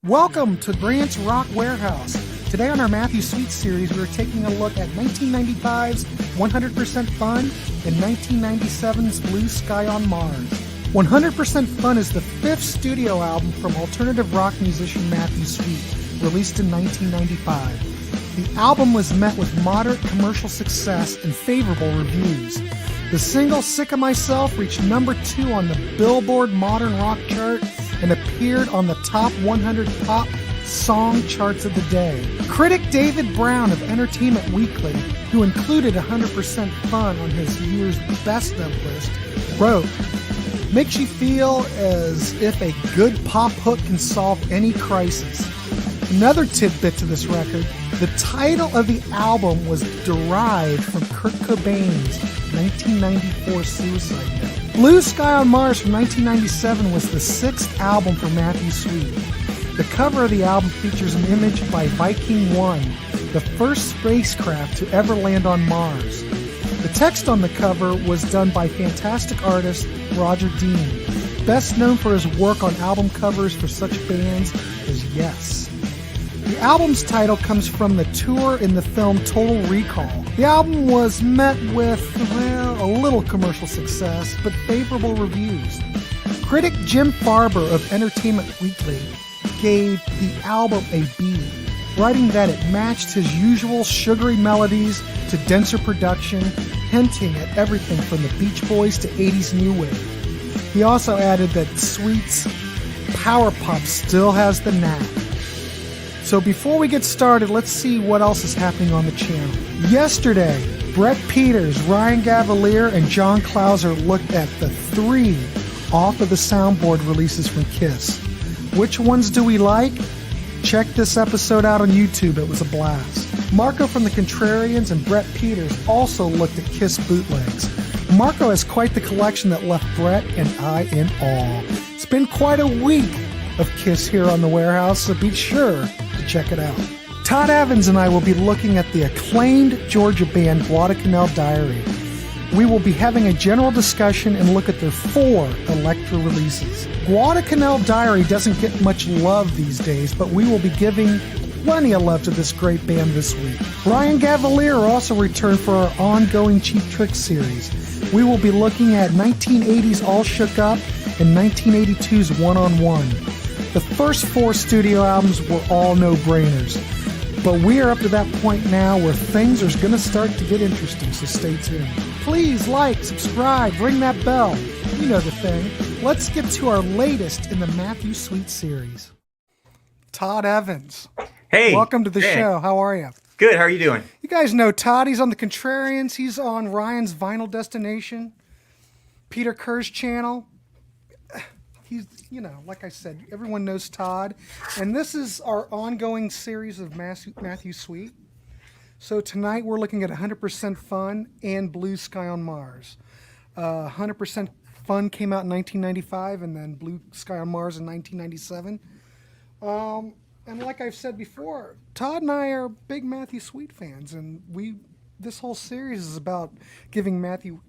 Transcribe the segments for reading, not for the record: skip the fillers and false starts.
Welcome to Grant's Rock Warehouse. Today on our Matthew Sweet series, we're taking a look at 1995's 100% Fun and 1997's Blue Sky on Mars. 100% Fun is the fifth studio album from alternative rock musician Matthew Sweet, released in 1995. The album was met with moderate commercial success and favorable reviews. The single Sick of Myself reached number 2 on the Billboard Modern Rock chart and appeared on the top 100 pop song charts of the day. Critic David Brown of Entertainment Weekly, who included 100% Fun on his year's best of list, wrote, "Makes you feel as if a good pop hook can solve any crisis." Another tidbit to this record, the title of the album was derived from Kurt Cobain's 1994 suicide note. Blue Sky on Mars from 1997 was the sixth album for Matthew Sweet. The cover of the album features an image by Viking 1, the first spacecraft to ever land on Mars. The text on the cover was done by fantastic artist Roger Dean, best known for his work on album covers for such bands as Yes. The album's title comes from the tour in the film Total Recall. The album was met with, a little commercial success, but favorable reviews. Critic Jim Farber of Entertainment Weekly gave the album a B, writing that it matched his usual sugary melodies to denser production, hinting at everything from the Beach Boys to 80s new wave. He also added that Sweet's power pop still has the knack. So before we get started, let's see what else is happening on the channel. Yesterday, Brett Peters, Ryan Gavalier, and John Clauser looked at the 3 Off of the Soundboard releases from Kiss. Which ones do we like? Check this episode out on YouTube. It was a blast. Marco from the Contrarians and Brett Peters also looked at Kiss bootlegs. Marco has quite the collection that left Brett and I in awe. It's been quite a week of Kiss here on the Warehouse, so be sure to check it out. Todd Evans and I will be looking at the acclaimed Georgia band Guadalcanal Diary. We will be having a general discussion and look at their 4 Elektra releases. Guadalcanal Diary doesn't get much love these days, but we will be giving plenty of love to this great band this week. Ryan Gavalier also returned for our ongoing Cheap Trick series. We will be looking at 1980's All Shook Up and 1982's One on One. The first 4 studio albums were all no-brainers, but we are up to that point now where things are going to start to get interesting, so stay tuned. Please like, subscribe, ring that bell. You know the thing. Let's get to our latest in the Matthew Sweet series. Todd Evans. Hey. Welcome to the show. How are you? Good. How are you doing? You guys know Todd. He's on the Contrarians. He's on Ryan's Vinyl Destination, Peter Kerr's channel. He's, like I said, everyone knows Todd. And this is our ongoing series of Matthew Sweet. So tonight we're looking at 100% Fun and Blue Sky on Mars. 100% Fun came out in 1995 and then Blue Sky on Mars in 1997. And like I've said before, Todd and I are big Matthew Sweet fans. And this whole series is about giving Matthew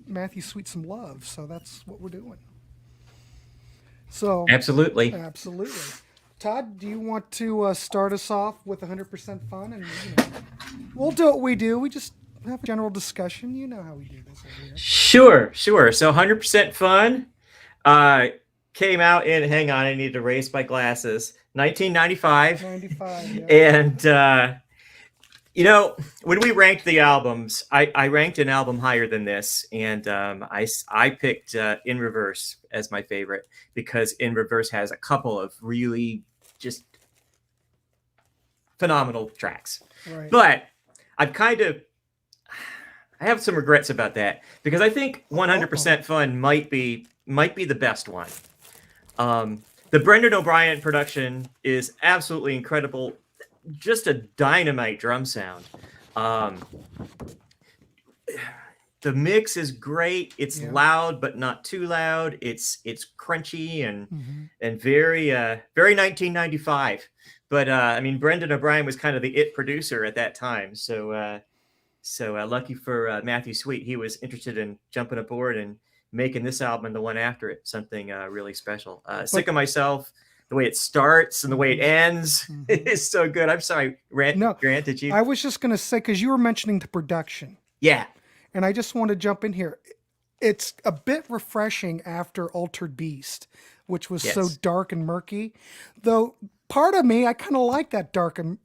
Sweet some love. So that's what we're doing. So Absolutely. Todd, do you want to start us off with 100% Fun? And we'll do what we do. We just have a general discussion. You know how we do this over here. Sure. So 100% Fun came out in, hang on, I need to raise my glasses, 1995. 95, yeah. And, when we ranked the albums, I ranked an album higher than this, and I picked In Reverse as my favorite because In Reverse has a couple of really just phenomenal tracks. Right. But I have some regrets about that because I think 100% Fun might be the best one. The Brendan O'Brien production is absolutely incredible. Just a dynamite drum sound. The mix is great. It's loud, but not too loud. It's crunchy and very 1995. But Brendan O'Brien was kind of the it producer at that time. So lucky for Matthew Sweet, he was interested in jumping aboard and making this album and the one after it something really special. Sick of Myself the way it starts and the way it ends Mhm. is so good. I'm sorry, No, Grant, did you? I was just going to say, because you were mentioning the production, Yeah. and I just want to jump in here. It's a bit refreshing after Altered Beast, which was so Yes. dark and murky. Though part of me, I kind of like that dark and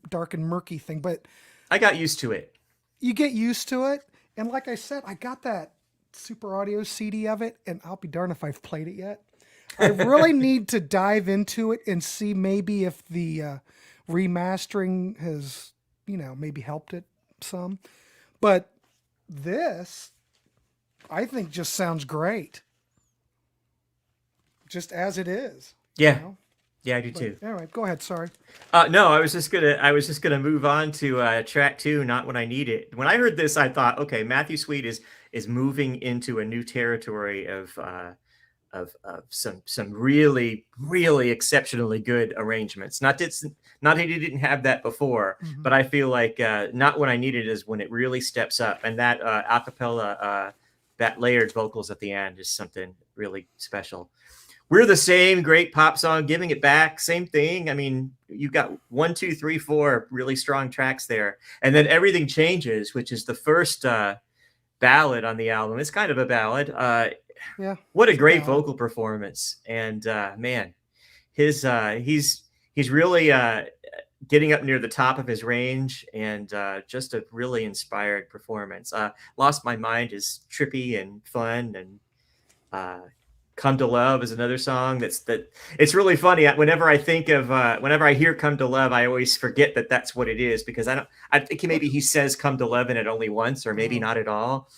murky thing, but I got used to it. you get used to it. And like I said, I got that Super Audio CD of it, and I'll be darned if I've played it yet. I really need to dive into it and see maybe if the remastering has, maybe helped it some. But this, I think, just sounds great, just as it is. Yeah. Yeah, I do But too. anyway, go ahead. Sorry. No, I was just gonna move on to track two, Not When I Need It. When I heard this, I thought, okay, Matthew Sweet is moving into a new territory of some really really exceptionally good arrangements. Not that he didn't have that before, Mhm. but I feel like Not When I Need It is when it really steps up, and that acapella, that layered vocals at the end is something really special. We're the Same, great pop song. Giving It Back, same thing. I mean, you've got 1, 2, 3, 4 really strong tracks there, and then Everything Changes, which is the first ballad on the album. It's kind of a ballad. Yeah. What a it's great ballad. vocal performance, and man, his he's really getting up near the top of his range, and just a really inspired performance. Lost My Mind is trippy and fun, and uh, Come to Love is another song that it's really funny. Whenever I think of whenever I hear Come to Love, I always forget that that's what it is, because I think maybe he says Come to Love in it only once, or maybe not at all.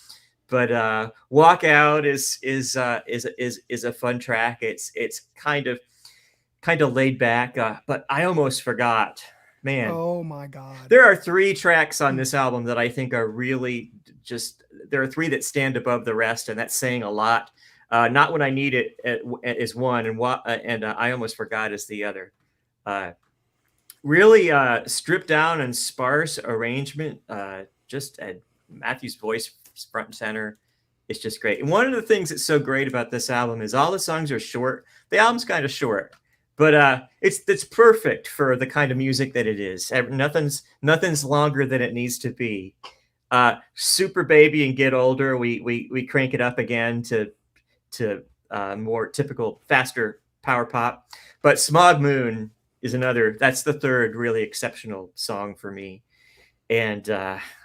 But Walk Out is a fun track. It's kind of laid back, but I almost forgot. Man, Oh my God. there are 3 tracks on this album that I think are really just, there are 3 that stand above the rest, and that's saying a lot. Not When I Need It is one, and I Almost Forgot is the other. Uh, really stripped down and sparse arrangement. Just Matthew's voice front and center. It's just great. And one of the things that's so great about this album is all the songs are short. The album's kind of short, but it's perfect for the kind of music that it is. Nothing's longer than it needs to be. Super Baby and Get Older, we crank it up again to more typical, faster power pop. But Smog Moon is another. That's the third really exceptional song for me, and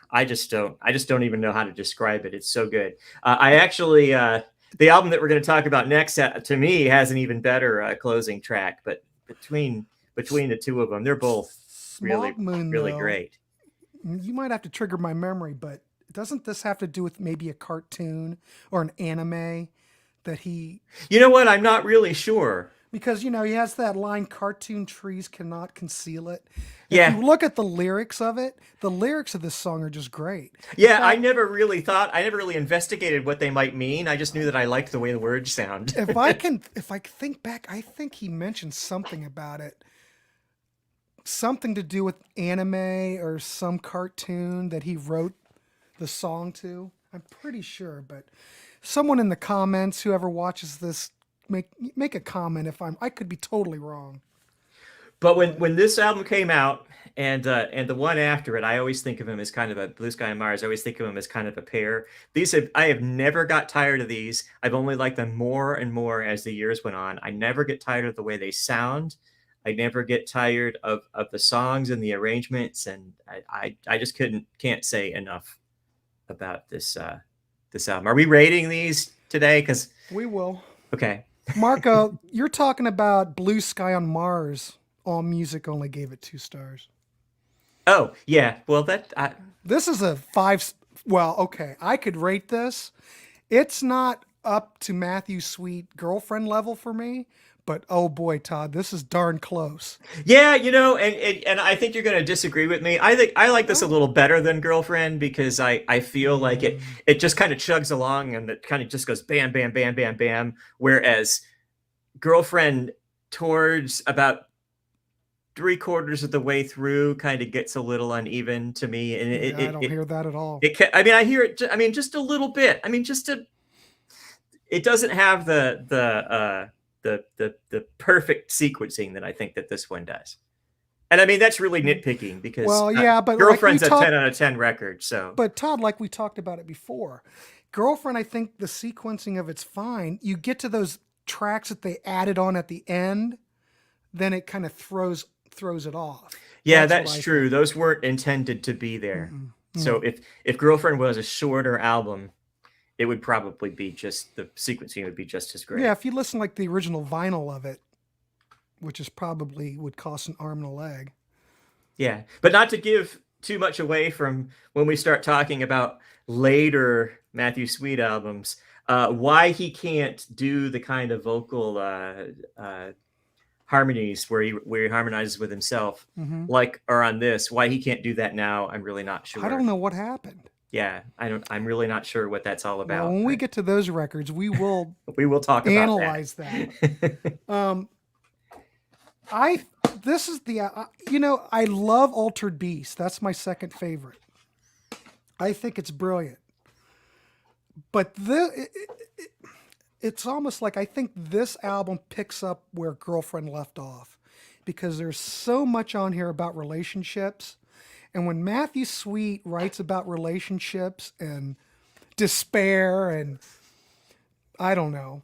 I just don't even know how to describe it. It's so good. I actually the album that we're going to talk about next, to me, has an even better closing track. But between the two of them, they're both really Smog Moon, really though, great. you might have to trigger my memory, but doesn't this have to do with maybe a cartoon or an anime that he? You know what? I'm not really sure. Because he has that line, "Cartoon trees cannot conceal it." If Yeah. you look at the lyrics of it, the lyrics of this song are just great. Yeah, I never really investigated what they might mean. I just knew that I liked the way the words sound. If I think back, I think he mentioned something about it, something to do with anime or some cartoon that he wrote the song to. I'm pretty sure, but someone in the comments, whoever watches this, make a comment if I could be totally wrong. But when this album came out, and the one after it, I always think of him as kind of a Blue Sky and Mars. I always think of him as kind of a pair. I have never got tired of these. I've only liked them more and more as the years went on. I never get tired of the way they sound. I never get tired of the songs and the arrangements, and I just can't say enough about this album. Are we rating these today? Because We will. okay. Marco, you're talking about Blue Sky on Mars. All Music only gave it 2 stars. Oh yeah, well This is a 5. Well, okay, I could rate this. It's not up to Matthew Sweet Girlfriend level for me, but oh boy, Todd, this is darn close. yeah, and I think you're going to disagree with me. I think I like this a little better than Girlfriend, because I feel like it just kind of chugs along, and it kind of just goes bam bam bam bam bam, whereas Girlfriend, towards about 3/4 of the way through, kind of gets a little uneven to me, and I don't hear that at all. I mean, I hear it. Just a little bit. I mean, it doesn't have the perfect sequencing that I think that this one does. And I mean, that's really nitpicking because but Girlfriend's a 10 out of 10 record. So, but Todd, like we talked about it before, Girlfriend, I think the sequencing of it's fine. You get to those tracks that they added on at the end, then it kind of throws it off. Yeah, that's true. Think. Those weren't intended to be there. So if Girlfriend was a shorter album, it would probably be just the sequencing would be just as great. Yeah, if you listen like the original vinyl of it, which is probably would cost an arm and a leg. Yeah, but not to give too much away from when we start talking about later Matthew Sweet albums, why he can't do the kind of vocal harmonies where he harmonizes with himself, like are on this. Why he can't do that now, I'm really not sure. I don't know what happened. Yeah, I'm really not sure what that's all about. Well, when we get to those records, we will talk about analyze that. This is the I love Altered Beast. That's my second favorite. I think it's brilliant. But it's almost like I think this album picks up where Girlfriend left off, because there's so much on here about relationships. And when Matthew Sweet writes about relationships and despair, and I don't know,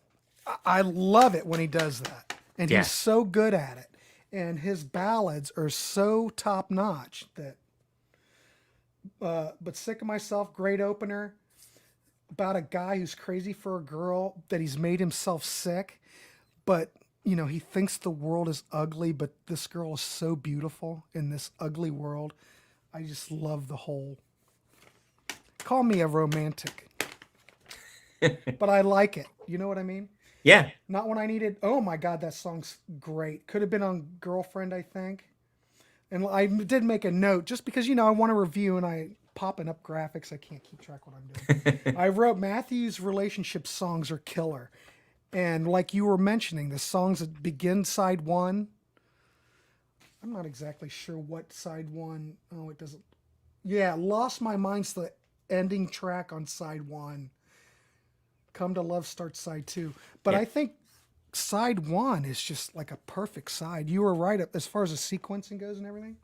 I love it when he does that. And he's so good at it. And his ballads are so top notch that, but Sick of Myself, great opener, about a guy who's crazy for a girl, that he's made himself sick, but he thinks the world is ugly, but this girl is so beautiful in this ugly world. I just love the whole, call me a romantic, but I like it. You know what I mean? Yeah. Not when I needed, oh my God, that song's great. Could have been on Girlfriend, I think. And I did make a note, just because, I want to review and I popping up graphics. I can't keep track what I'm doing. I wrote Matthew's relationship songs are killer. And like you were mentioning, the songs that begin side one, I'm not exactly sure what side one. Oh, it doesn't. Yeah, Lost My Mind's the ending track on side one. Come to Love starts side two. But I think side one is just like a perfect side. You were right as far as the sequencing goes and everything.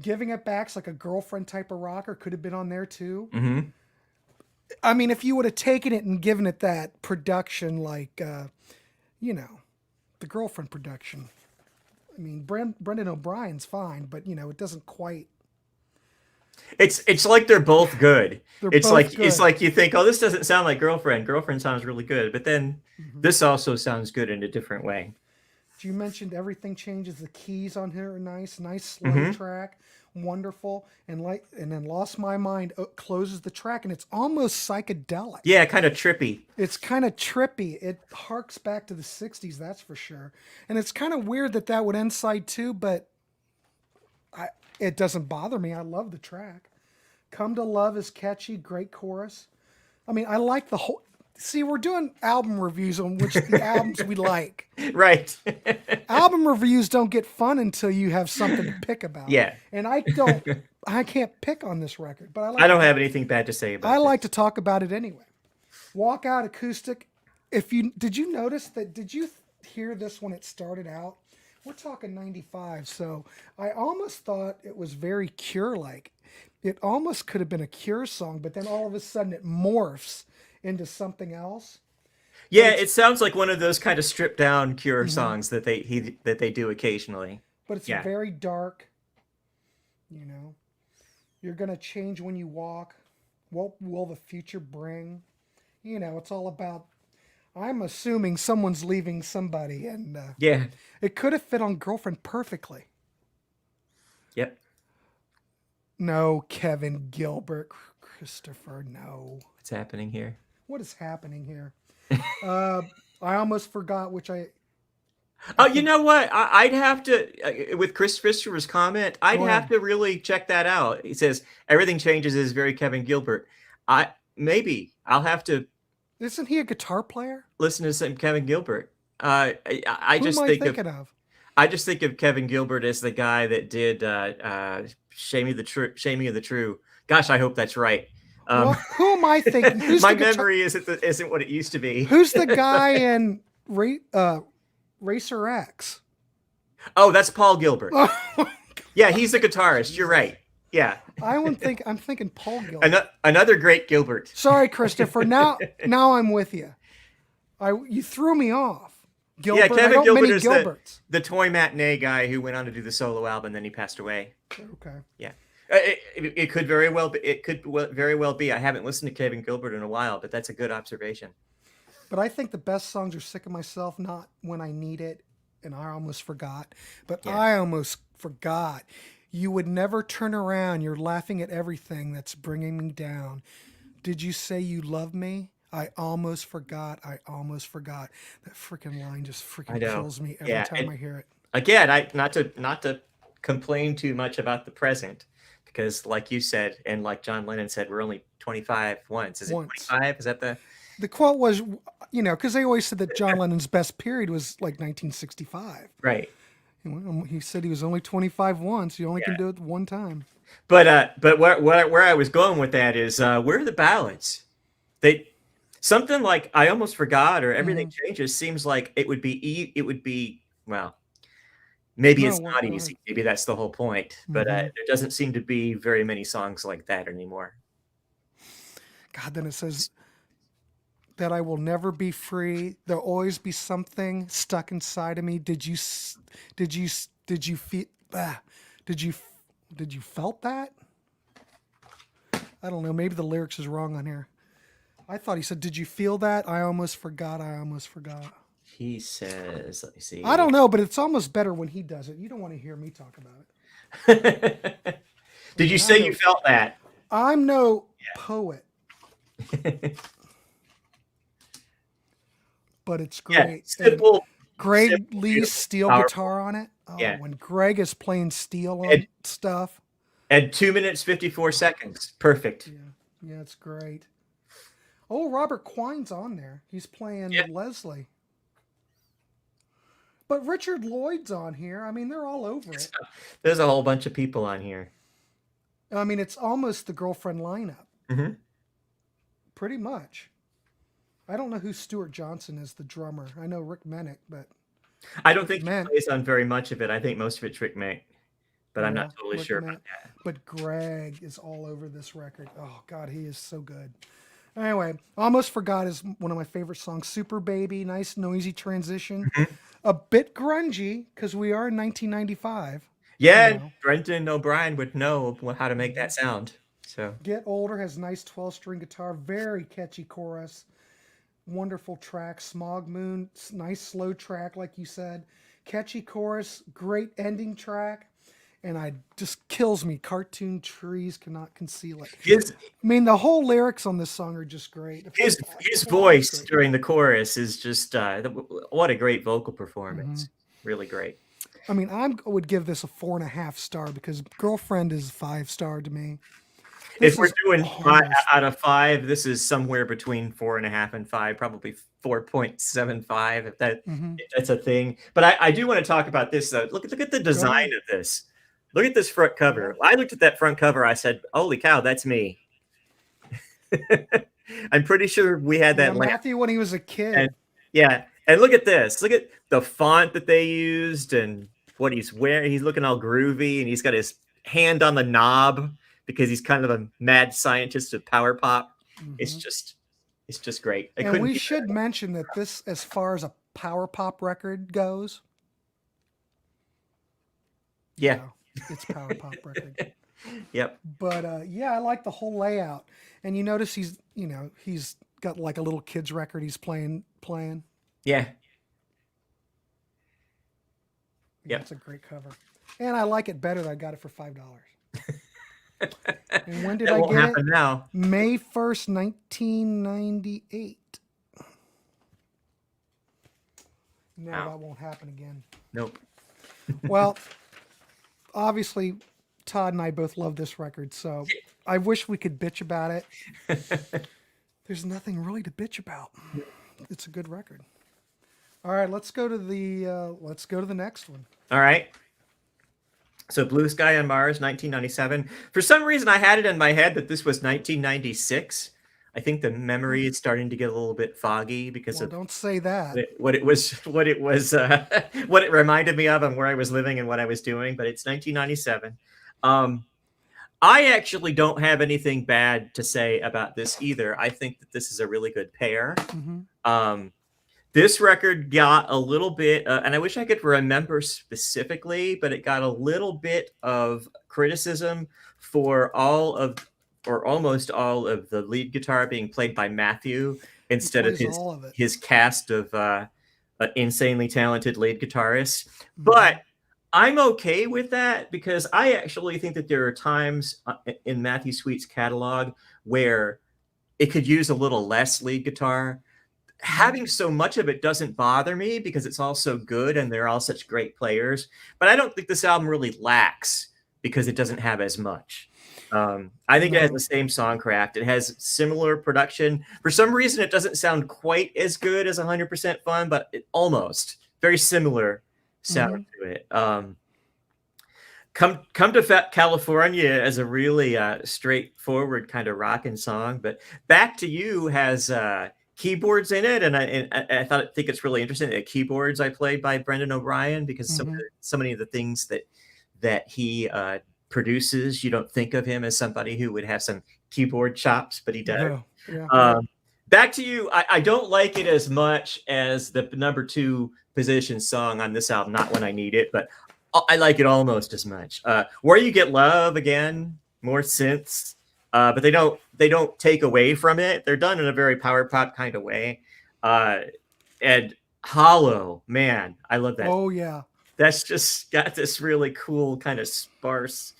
Giving It Back's like a Girlfriend type of rocker. Could have been on there too. Mm-hmm. I mean, if you would have taken it and given it that production, like, the Girlfriend production. I mean, Brendan O'Brien's fine, but it doesn't quite. It's like they're both good. It's good. like you think, oh, this doesn't sound like Girlfriend. Girlfriend sounds really good, but then this also sounds good in a different way. You mentioned Everything Changes. The keys on here are nice slow track, wonderful, and then Lost My Mind closes the track, and it's almost psychedelic. Yeah, kind of trippy. It's kind of trippy. It harks back to the '60s, that's for sure. And it's kind of weird that would end side two, but it doesn't bother me. I love the track. Come to Love is catchy, great chorus. I mean, I like the whole. See, we're doing album reviews on which the albums we like. Right. Album reviews don't get fun until you have something to pick about. Yeah. And I can't pick on this record, but I don't have anything bad to say about it. I like to talk about it anyway. Walk Out acoustic. Did you notice that? Did you hear this when it started out? We're talking 95, so I almost thought it was very Cure-like. It almost could have been a Cure song, but then all of a sudden it morphs into something else. Yeah, it sounds like one of those kind of stripped down Cure songs that they do occasionally. But it's very dark. You're gonna change when you walk. What will the future bring? It's all about. I'm assuming someone's leaving somebody, and it could have fit on Girlfriend perfectly. Yep. No, Kevin Gilbert, Christopher, no. What's happening here? What is happening here? I almost forgot which I. Oh, you know what? I'd have to, with Chris Christopher's comment, I'd have to really check that out. He says Everything Changes is very Kevin Gilbert. I'll have to. Isn't he a guitar player? Listen to some Kevin Gilbert. I just think of Kevin Gilbert as the guy that did Shaming of the True. Gosh, I hope that's right. Who am I thinking? My memory isn't what it used to be. Who's the guy in Racer X? Oh, that's Paul Gilbert. Yeah, he's the guitarist. You're right. Yeah. I'm thinking Paul Gilbert. Another great Gilbert. Sorry, Christopher. Now I'm with you. You threw me off. Gilbert. Yeah, Kevin Gilbert is Gilberts. the Toy Matinee guy who went on to do the solo album, then he passed away. Okay. Yeah. It could very well be. It could very well be. I haven't listened to Kevin Gilbert in a while, but that's a good observation. But I think the best songs are "Sick of Myself," "Not When I Need It," and "I Almost Forgot." But yeah. I almost forgot. You would never turn around. You're laughing at everything that's bringing me down. Did you say you love me? I almost forgot. I almost forgot. That freaking line just freaking kills me every time I hear it. Again, not to complain too much about the present, because like you said, and like John Lennon said, we're only 25 once. Is it 25? Is that the quote was, because they always said that John Lennon's best period was like 1965. Right. He said he was only 25 once. You only can do it one time. But where I was going with that is, where are the ballads? Something like "I Almost Forgot" or "Everything Changes" seems like it would be well, maybe it's not easy. Maybe that's the whole point. But there doesn't seem to be very many songs like that anymore. God, then it says that I will never be free. There'll always be something stuck inside of me. Did you felt that? I don't know. Maybe the lyrics is wrong on here. I thought he said, "Did you feel that? I almost forgot. I almost forgot." He says, let me see. I don't know, but it's almost better when he does it. You don't want to hear me talk about it. Did you say you felt that? I'm no poet. But it's great. Simple. Greg Lee's steel guitar on it. Oh, when Greg is playing steel on stuff. And 2 minutes, 54 seconds. Perfect. Yeah, it's great. Oh, Robert Quine's on there. He's playing Leslie. But Richard Lloyd's on here. I mean, they're all over it. There's a whole bunch of people on here. I mean, it's almost the Girlfriend lineup. Mm-hmm. Pretty much. I don't know who Stuart Johnson is, the drummer. I know Rick Mennick, but... I don't think he plays on very much of it. I think most of it's Rick Mennick. But I'm not totally sure about that. But Greg is all over this record. Oh, God, he is so good. Anyway, Almost Forgot is one of my favorite songs. Super Baby, nice noisy transition. A bit grungy, because we are in 1995. Yeah, Brendan O'Brien would know how to make that sound. So Get Older has nice 12-string guitar, very catchy chorus. Wonderful track. Smog Moon, nice slow track, like you said. Catchy chorus, great ending track. And it just kills me. Cartoon trees cannot conceal it. The whole lyrics on this song are just great. His voice during the chorus is just what a great vocal performance. Really great. I mean, I would give this a 4.5 star because Girlfriend is 5-star to me. If we're doing 5 out of 5, this is somewhere between 4.5 and 5, probably 4.75 if that's a thing. But I do want to talk about this though. Look at the design of this. Look at this front cover. I looked at that front cover. I said, "Holy cow, that's me." I'm pretty sure we had that. Matthew when he was a kid. And look at this. Look at the font that they used and what he's wearing. He's looking all groovy, and he's got his hand on the knob because he's kind of a mad scientist of power pop. It's just great. And we should mention that this, as far as a power pop record goes, it's power pop record. Yep. But I like the whole layout. And you notice he's got like a little kid's record he's playing. Yeah. Yep. That's a great cover. And I like it better that I got it for $5. And when did I get it? Now. May 1st, 1998. No, that won't happen again. Nope. Well, obviously, Todd and I both love this record, so I wish we could bitch about it. There's nothing really to bitch about. It's a good record. All right, let's go to the next one. All right. So Blue Sky on Mars, 1997. For some reason, I had it in my head that this was 1996. I think the memory is starting to get a little bit foggy because of don't say that. what it was, what it reminded me of and where I was living and what I was doing. But it's 1997. I actually don't have anything bad to say about this either. I think that this is a really good pair. This record got a little bit, and I wish I could remember specifically, but it got a little bit of criticism for all of, or almost all of, the lead guitar being played by Matthew instead of his cast of insanely talented lead guitarists. But I'm okay with that because I actually think that there are times in Matthew Sweet's catalog where it could use a little less lead guitar. Having so much of it doesn't bother me because it's all so good and they're all such great players. But I don't think this album really lacks because it doesn't have as much. I think it has the same songcraft. It has similar production. For some reason, it doesn't sound quite as good as 100% Fun, but it almost very similar sound to it. Come to California as a really straightforward kind of rockin' song, but Back to You has keyboards in it, and I think it's really interesting. The keyboards I played by Brendan O'Brien because so many of the things that he produces, you don't think of him as somebody who would have some keyboard chops, but he does. Back to You, I don't like it as much as the number 2 position song on this album, Not When I Need It, but I like it almost as much. Where You Get Love, again, more synths, but they don't take away from it. They're done in a very power pop kind of way. And Hollow, man, I love that. Oh yeah, that's just got this really cool kind of sparse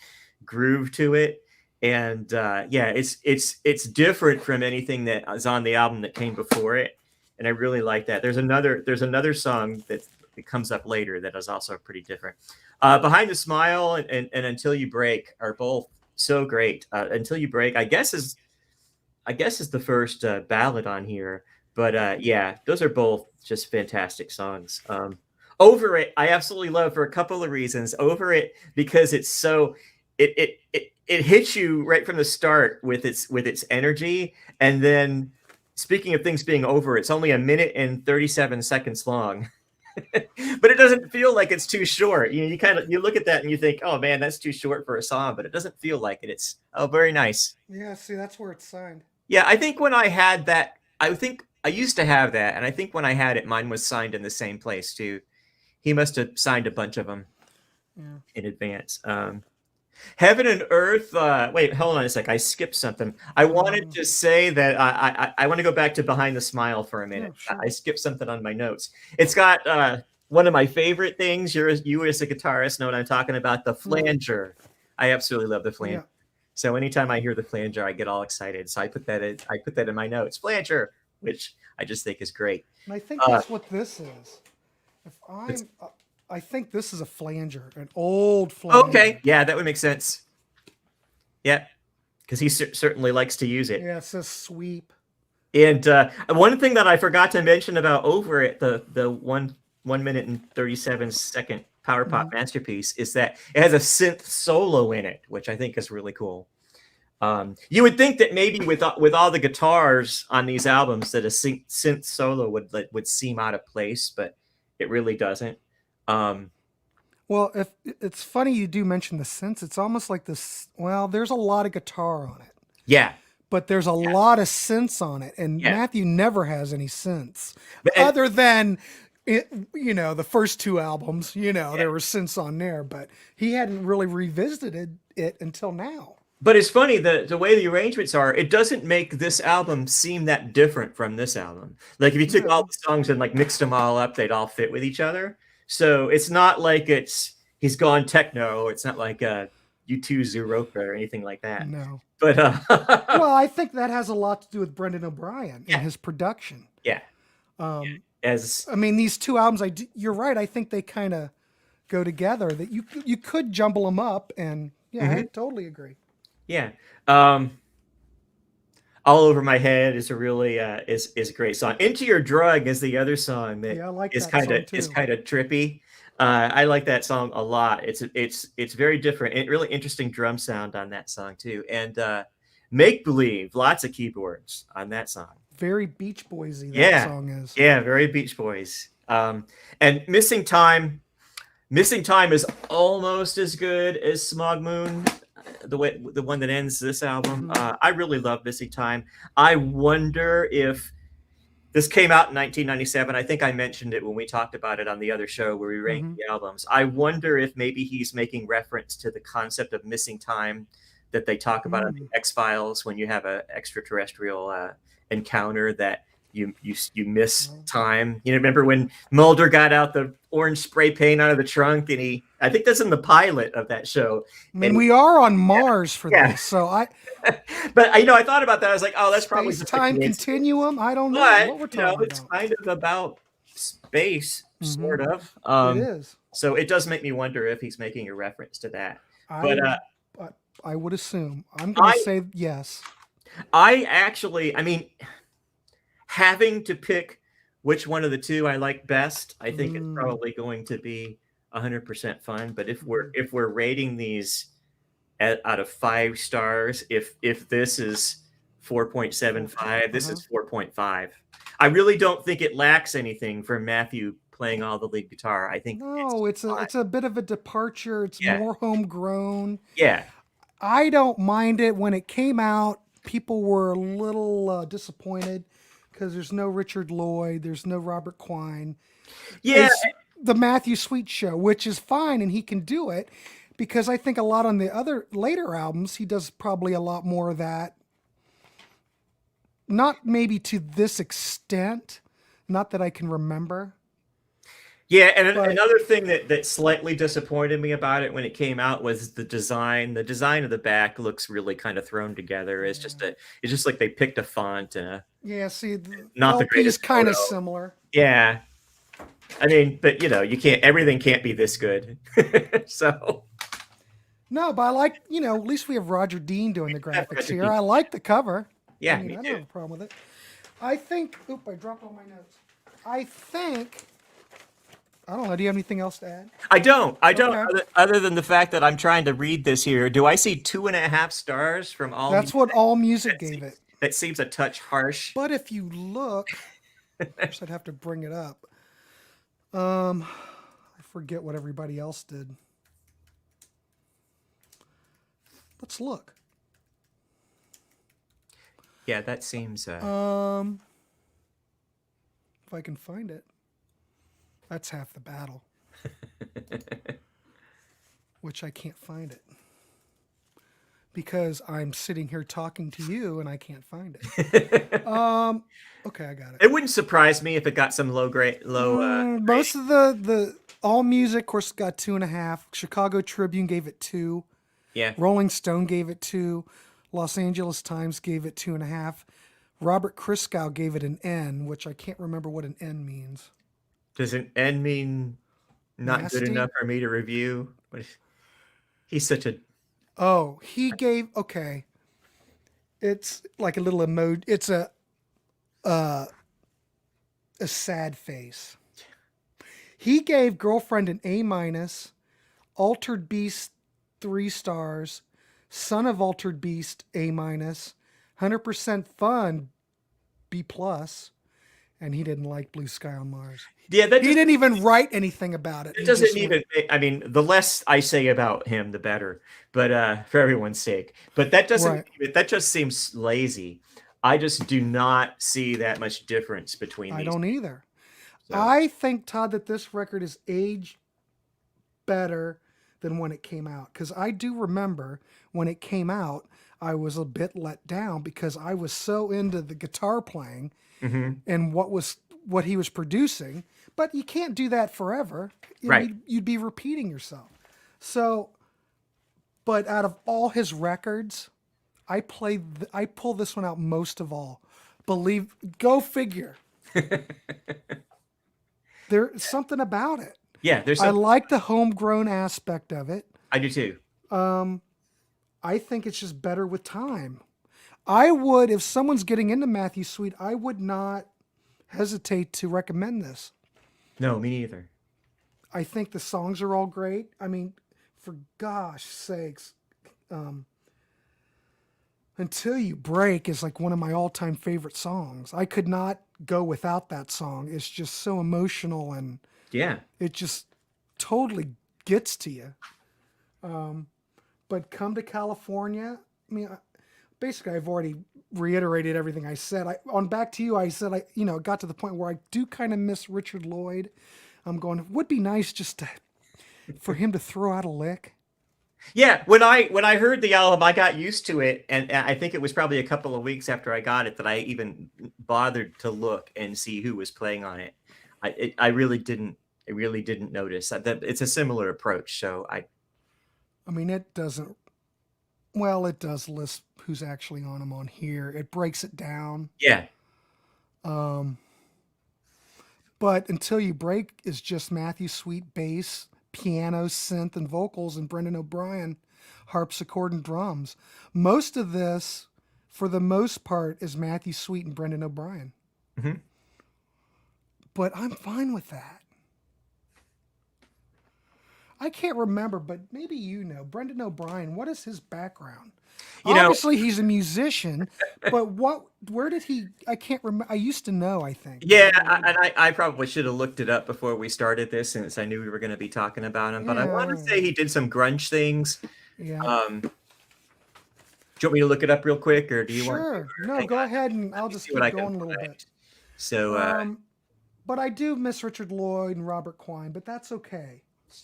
groove to it. And yeah, it's different from anything that is on the album that came before it, and I really like that. There's another song that comes up later that is also pretty different. Behind the Smile and Until You Break are both so great. Until You Break, I guess is the first ballad on here, but yeah, those are both just fantastic songs. Over It, I absolutely love for a couple of reasons. Over It because it's so it hits you right from the start with its energy, and then speaking of things being over, it's only 1 minute and 37 seconds long. But it doesn't feel like it's too short. You look at that and you think, oh man, that's too short for a song, but it doesn't feel like it. It's very nice. Yeah, see, that's where it's signed. Yeah, I think when I had that, I think I used to have that, and I think when I had it, mine was signed in the same place too. He must have signed a bunch of them in advance. Heaven and Earth. Wait, hold on a sec. I skipped something. I wanted to say that I want to go back to Behind the Smile for a minute. Sure. I skipped something on my notes. It's got one of my favorite things. You as a guitarist know what I'm talking about. The flanger. I absolutely love the flanger. Yeah. So anytime I hear the flanger, I get all excited. So I put that in my notes. Flanger, which I just think is great. And I think that's what this is. I think this is a flanger, an old flanger. Okay, yeah, that would make sense. Yeah, because he certainly likes to use it. Yeah, it says sweep. And one thing that I forgot to mention about Over It, the 1 minute and 37 second power pop masterpiece, is that it has a synth solo in it, which I think is really cool. You would think that maybe with all the guitars on these albums that a synth solo would seem out of place, but it really doesn't. Well, if it's funny you do mention the synths, it's almost like this. Well, there's a lot of guitar on it. Yeah. But there's a lot of synths on it, and Matthew never has any synths other than the first 2 albums. There were synths on there, but he hadn't really revisited it until now. But it's funny the way the arrangements are. It doesn't make this album seem that different from this album. Like if you took all the songs and like mixed them all up, they'd all fit with each other. So it's not like he's gone techno. It's not like U2 Zooropa or anything like that. No. But well, I think that has a lot to do with Brendan O'Brien and his production. Yeah. I mean, these 2 albums, you're right. I think they kind of go together. That you could jumble them up, and I totally agree. Yeah. All Over My Head is a really is a great song. Into Your Drug is the other song that I like is kind of trippy. I like that song a lot. It's very different and really interesting drum sound on that song too. And Make Believe, lots of keyboards on that song. Very Beach Boysy that song is. Yeah, very Beach Boys. And Missing Time is almost as good as Smog Moon, the one that ends this album. I really love Missing Time. I wonder if this came out in 1997. I think I mentioned it when we talked about it on the other show where we ranked the albums. I wonder if maybe he's making reference to the concept of missing time that they talk about on the X-Files when you have an extraterrestrial encounter that you miss time. You know, remember when Mulder got out the orange spray paint out of the trunk, and I think that's in the pilot of that show. I mean, we are on Mars for this, so but I thought about that. I was like, oh, that's probably just time continuum. I don't know what we're talking about. It's kind of about space, sort of. It is. So it does make me wonder if he's making a reference to that. But I would assume. I'm going to say yes. I mean, having to pick which one of the two I like best, I think it's probably going to be 100% Fun. But if we're rating these out of 5 stars, if this is 4.75, this is 4.5. I really don't think it lacks anything from Matthew playing all the lead guitar. I think it's a bit of a departure. It's more homegrown. Yeah. I don't mind it. When it came out, people were a little disappointed because there's no Richard Lloyd, there's no Robert Quine. Yeah. It's the Matthew Sweet show, which is fine, and he can do it because I think a lot on the other later albums, he does probably a lot more of that. Not maybe to this extent, not that I can remember. Yeah, and another thing that slightly disappointed me about it when it came out was the design. The design of the back looks really kind of thrown together. It's just like they picked a font and see, not the greatest. Kind of similar. Yeah, I mean, but everything can't be this good. So no, but I like at least we have Roger Dean doing the graphics here. I like the cover. Yeah, I don't have a problem with it. I think. Oop! I dropped all my notes. I don't know. Do you have anything else to add? I don't. Okay. Other than the fact that I'm trying to read this here. Do I see 2.5 stars from all? That's what All Music gave it. That seems a touch harsh. But if you look, first I'd have to bring it up. I forget what everybody else did. Let's look. Yeah, that seems. If I can find it. That's half the battle. Which I can't find it. Because I'm sitting here talking to you and I can't find it. Okay, I got it. It wouldn't surprise me if it got some low. Most of the All Music, of course, got 2.5. Chicago Tribune gave it 2. Yeah. Rolling Stone gave it 2. Los Angeles Times gave it 2.5. Robert Christgau gave it an N, which I can't remember what an N means. Does an N mean not Nasty? good enough for me to review? He's such a... Oh, he gave... Okay. It's like a little emoji. It's a sad face. He gave Girlfriend an A-, Altered Beast 3 stars, Son of Altered Beast A-, 100% Fun B+, and he didn't like Blue Sky on Mars. Yeah, he didn't even write anything about it. It doesn't even. I mean, the less I say about him, the better. But for everyone's sake. But that doesn't. Right. That just seems lazy. I just do not see that much difference between. I don't either. So. I think, Todd, that this record is aged better than when it came out, because I do remember when it came out, I was a bit let down because I was so into the guitar playing and what he was producing. But you can't do that forever. Right. You'd be repeating yourself. So, but out of all his records, I pull this one out most of all. Go figure. There's something about it. Yeah, I like the homegrown aspect of it. I do too. I think it's just better with time. I would, if someone's getting into Matthew Sweet, I would not hesitate to recommend this. No, me neither. I think the songs are all great. I mean, for gosh sakes, Until You Break is like one of my all-time favorite songs. I could not go without that song. It's just so emotional and Yeah. it just totally gets to you. But Come to California, I mean, basically, I've already reiterated everything I said. On Back to You, I said got to the point where I do kind of miss Richard Lloyd. I'm going. It would be nice just for him to throw out a lick. Yeah, when I heard the album, I got used to it, and I think it was probably a couple of weeks after I got it that I even bothered to look and see who was playing on it. I really didn't. I really didn't notice that it's a similar approach. So I mean, it doesn't. Well, it does list who's actually on them on here. It breaks it down. yeah. But Until You Break is just Matthew Sweet bass, piano, synth, and vocals, and Brendan O'Brien harpsichord and drums. Most of this, for the most part, is Matthew Sweet and Brendan O'Brien. Mhm. But I'm fine with that. I can't remember, but maybe Brendan O'Brien. What is his background? Obviously, he's a musician, but where did he? I can't remember. I used to know, I think. Yeah, I probably should have looked it up before we started this, since I knew we were going to be talking about him. But I want to say he did some grunge things. Yeah. Do you want me to look it up real quick, or do you want? Sure. No, go ahead, and I'll just keep going a little bit. So, but I do miss Richard Lloyd and Robert Quine, but that's okay.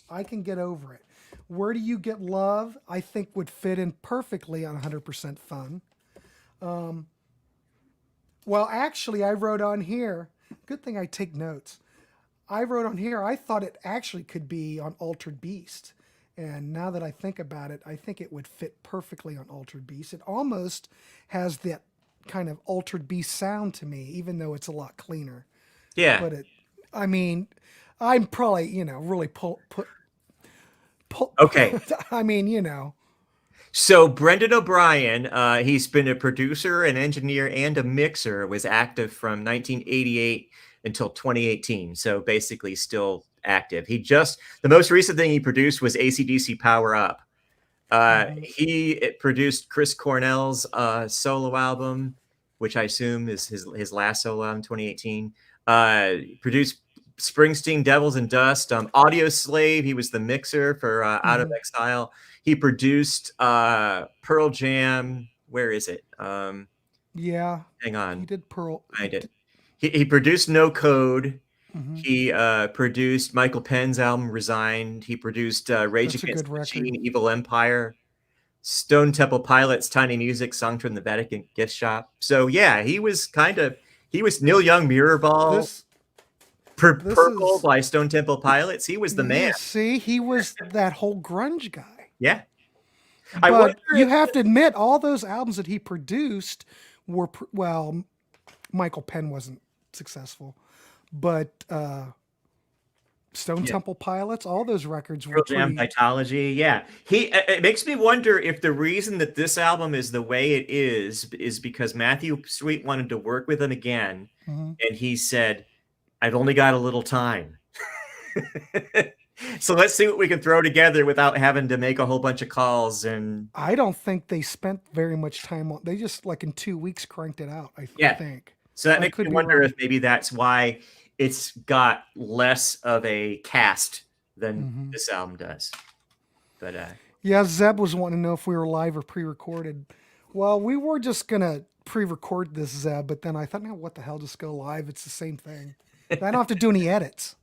I can get over it. Where Do You Get Love, I think would fit in perfectly on 100% Fun. Well, actually, I wrote on here, good thing I take notes. I wrote on here, I thought it actually could be on Altered Beast. And now that I think about it, I think it would fit perfectly on Altered Beast. It almost has that kind of Altered Beast sound to me, even though it's a lot cleaner. yeah. But I'm probably, really pull. Okay. I mean. So Brendan O'Brien, he's been a producer, an engineer, and a mixer. Was active from 1988 until 2018. So basically, still active. The most recent thing he produced was AC/DC Power Up. He produced Chris Cornell's solo album, which I assume is his last solo album, 2018. Produced Springsteen, Devils and Dust, Audio Slave. He was the mixer for Out of Exile. He produced Pearl Jam. Where is it? Yeah. Hang on. He did Pearl. Find it. He produced No Code. He produced Michael Penn's album Resigned. He produced Rage Against the Machine, Evil Empire, Stone Temple Pilots, Tiny Music, Songs from the Vatican Gift Shop. So yeah, he was Neil Young, Mirrorball. Purple by Stone Temple Pilots. He was the man. See, he was that whole grunge guy. Yeah. But you have to admit, all those albums that he produced were, Michael Penn wasn't successful, but Stone Temple Pilots, all those records were Jam, Vitology. Yeah. It makes me wonder if the reason that this album is the way it is because Matthew Sweet wanted to work with him again. And he said, I've only got a little time. So let's see what we can throw together without having to make a whole bunch of calls. And I don't think they spent very much time on. They just like in 2 weeks cranked it out. I think. So that makes me wonder if maybe that's why it's got less of a cast than this album does. But yeah, Zeb was wanting to know if we were live or pre-recorded. Well, we were just gonna pre-record this, Zeb, but then I thought, no, what the hell? Just go live. It's the same thing. I don't have to do any edits.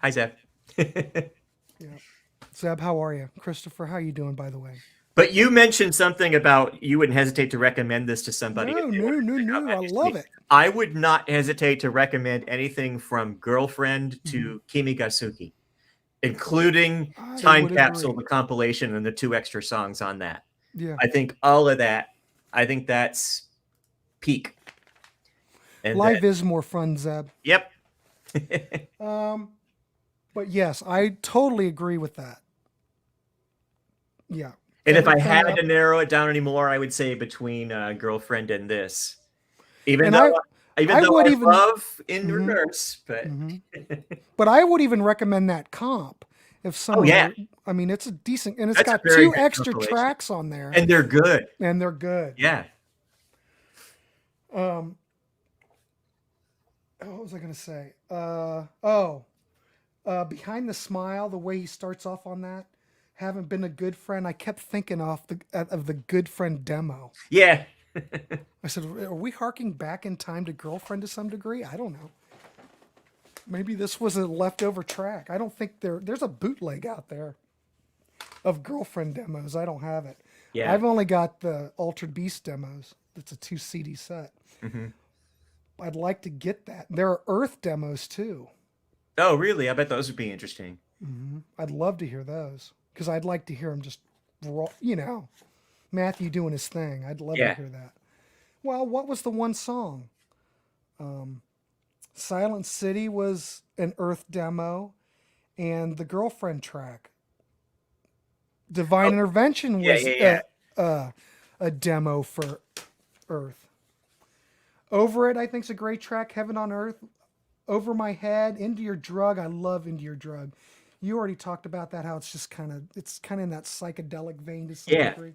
Hi, Zeb. Yeah. Zeb, how are you? Christopher, how you doing, by the way? But you mentioned something about you wouldn't hesitate to recommend this to somebody. No. I love it. I would not hesitate to recommend anything from Girlfriend to Kimigasuki, including Time Capsule, the compilation, and the 2 extra songs on that. Yeah. I think all of that, that's peak. And live is more fun, Zeb. Yep. But yes, I totally agree with that. Yeah. And if I had to narrow it down anymore, I would say between Girlfriend and this. Even though I love In Reverse, but but I would even recommend that comp. If Oh someone yeah, were, I mean, it's a decent, and it's that's a got very two good extra compilation, tracks on there, and they're good. and they're good. Yeah. Um, what was I going to say? Behind the Smile, the way he starts off on that, haven't been a good friend. I kept thinking of the Good Friend demo. Yeah. I said, are we harking back in time to Girlfriend to some degree? I don't know. Maybe this was a leftover track. I don't think there's a bootleg out there of Girlfriend demos. I don't have it. Yeah. I've only got the Altered Beast demos. It's a 2 CD set. Hmm. I'd like to get that. There are Earth demos too. Oh, really? I bet those would be interesting. I'd love to hear those because I'd like to hear him just raw, Matthew doing his thing. I'd love to Yeah. hear that. Well, what was the one song? Silent City was an Earth demo, and the Girlfriend track. Divine Oh, Intervention yeah, was yeah, a demo for Earth. Over It, I think, is a great track. Heaven on Earth, Over My Head, Into Your Drug. I love Into Your Drug. You already talked about that, how it's kind of in that psychedelic vein to some yeah. degree.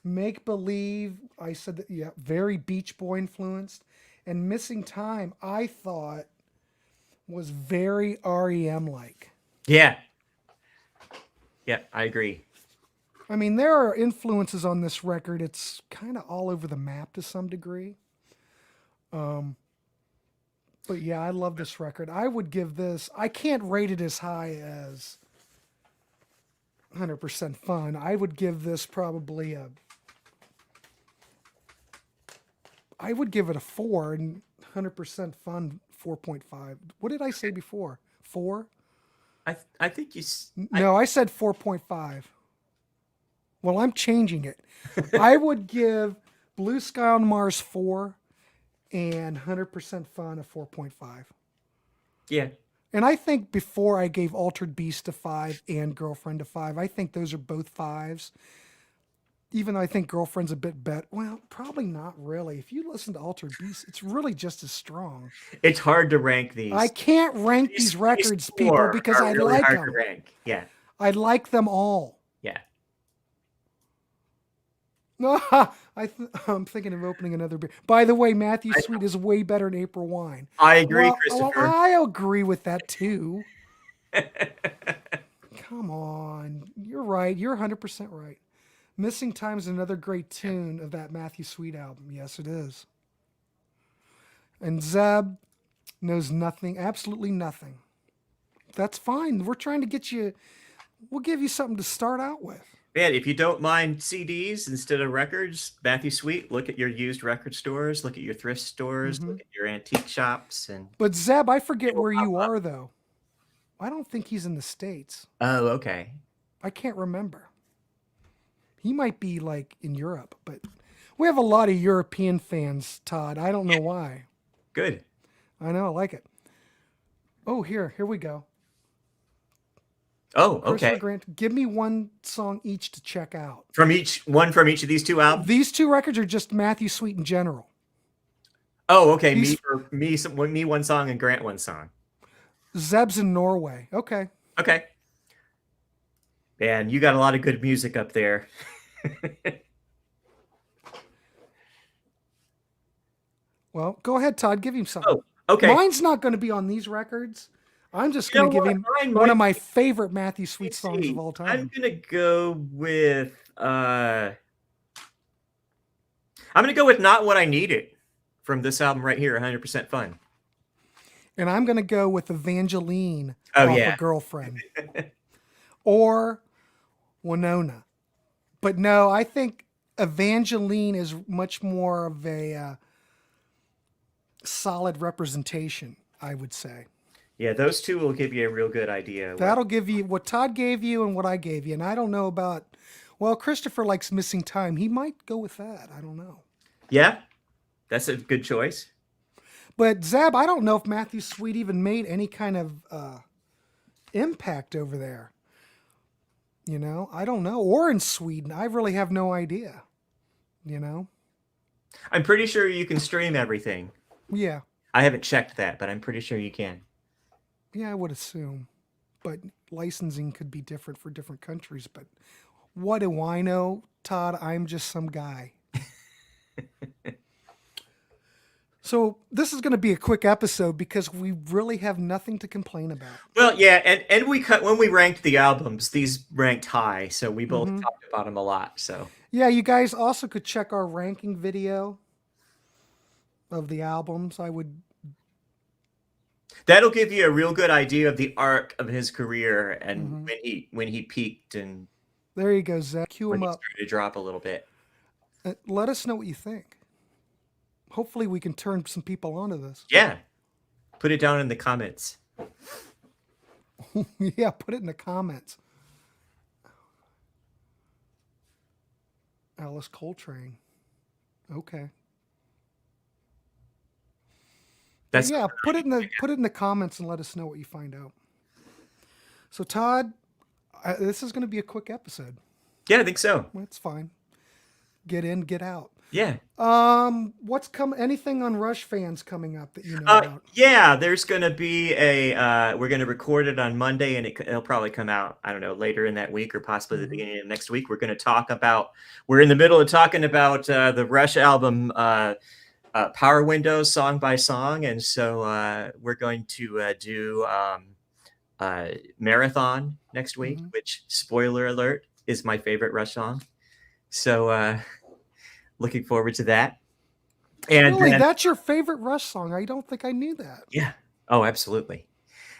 Make Believe, I said that, yeah, very Beach Boy influenced. And Missing Time, I thought was very REM like. Yeah. Yeah, I agree. I mean, there are influences on this record. It's kind of all over the map to some degree. But yeah, I love this record. I would give this, I can't rate it as high as 100% Fun. I would give this probably I would give it a 4, and 100% Fun 4.5. What did I say before? 4? I think No, I said 4.5. Well, I'm changing it. I would give Blue Sky on Mars 4 and 100% Fun a 4.5. yeah. And I think before I gave Altered Beast a 5 and Girlfriend a 5, I think those are both 5s. Even though I think Girlfriend's a bit better. Well, probably not really. If you listen to Altered Beast, it's really just as strong. It's hard to rank these. I can't rank these records, people, four because are I really like hard them. to rank. Yeah. I like them all. Yeah. No, I'm thinking of opening another beer. By the way, Matthew Sweet is way better than April Wine. I agree, Well, Christopher. I agree with that too. Come on. You're right. You're 100% right. Missing Time is another great tune of that Matthew Sweet album. Yes, it is. And Zeb knows nothing, absolutely nothing. That's fine. We're trying to get you, we'll give you something to start out with. Man, if you don't mind CDs instead of records, Matthew Sweet, look at your used record stores, look at your thrift stores, look at your antique shops, and But Zeb, I forget where you are though. I don't think he's in the States. oh, okay. I can't remember. He might be like in Europe, but we have a lot of European fans, Todd. I don't know why. Good. I know, I like it. Oh, here we go. Oh, Christopher okay. Grant, give me one song each to check out. From each of these two albums. These two records are just Matthew Sweet in general. Oh, okay. These- Me one song and Grant one song. Zeb's in Norway. Okay. Okay. Man, you got a lot of good music up there. Well, go ahead, Todd. Give him something. Oh, okay. Mine's not going to be on these records. I'm just You know going to give what? him Mine one might of my favorite Matthew Sweet songs see. of all I'm time. gonna go with Not What I Needed from this album right here, 100% Fun. And I'm going to go with Evangeline Oh, off yeah. a Girlfriend. Or Winona. But no, I think Evangeline is much more of a solid representation, I would say. Yeah, those two will give you a real good idea. That'll give you what Todd gave you and what I gave you. And I don't know about, well, Christopher likes Missing Time. He might go with that. I don't know. Yeah, that's a good choice. But Zeb, I don't know if Matthew Sweet even made any kind of impact over there. You know, I don't know. Or in Sweden. I really have no idea. You know? I'm pretty sure you can stream everything. Yeah. I haven't checked that, but I'm pretty sure you can. Yeah, I would assume. but licensing could be different for different countries. But what do I know, Todd? I'm just some guy. So this is going to be a quick episode because we really have nothing to complain about. Well, yeah, and we cut when we ranked the albums, these ranked high, so we both talked about them a lot. So yeah, you guys also could check our ranking video of the albums. that'll give you a real good idea of the arc of his career and when he peaked and there you go, Zach. Cue when him he up. started to drop a little bit. Let us know what you think. Hopefully, we can turn some people onto this. Yeah, put it down in the comments. Yeah, put it in the comments. Alice Coltrane. Okay. That's yeah. Put it in the comments and let us know what you find out. So Todd, this is going to be a quick episode. Yeah, I think so. That's fine. Get in, get out. Yeah. What's anything on Rush fans coming up that you know about? Yeah, there's going to be we're going to record it on Monday and it'll probably come out, I don't know, later in that week or possibly the beginning of next week. We're in the middle of talking about the Rush album, Power Windows song by song. And so we're going to do Marathon next week, which, spoiler alert, is my favorite Rush song. So looking forward to that. And really, that's your favorite Rush song? I don't think I knew that. Yeah. Oh, absolutely.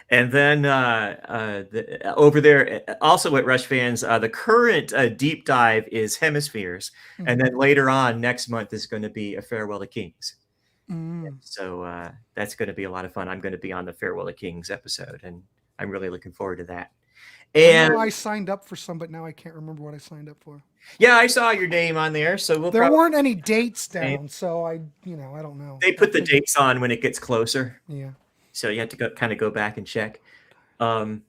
And then over there, also at Rush Fans, the current deep dive is Hemispheres. And then later on next month is going to be A Farewell to Kings. So that's going to be a lot of fun. I'm going to be on the Farewell to Kings episode, and I'm really looking forward to that. And I signed up for some, but now I can't remember what I signed up for. Yeah, I saw your name on there, so there weren't any dates down, so I don't know. They put the dates on when it gets closer. Yeah. So you have to kind of go back and check. And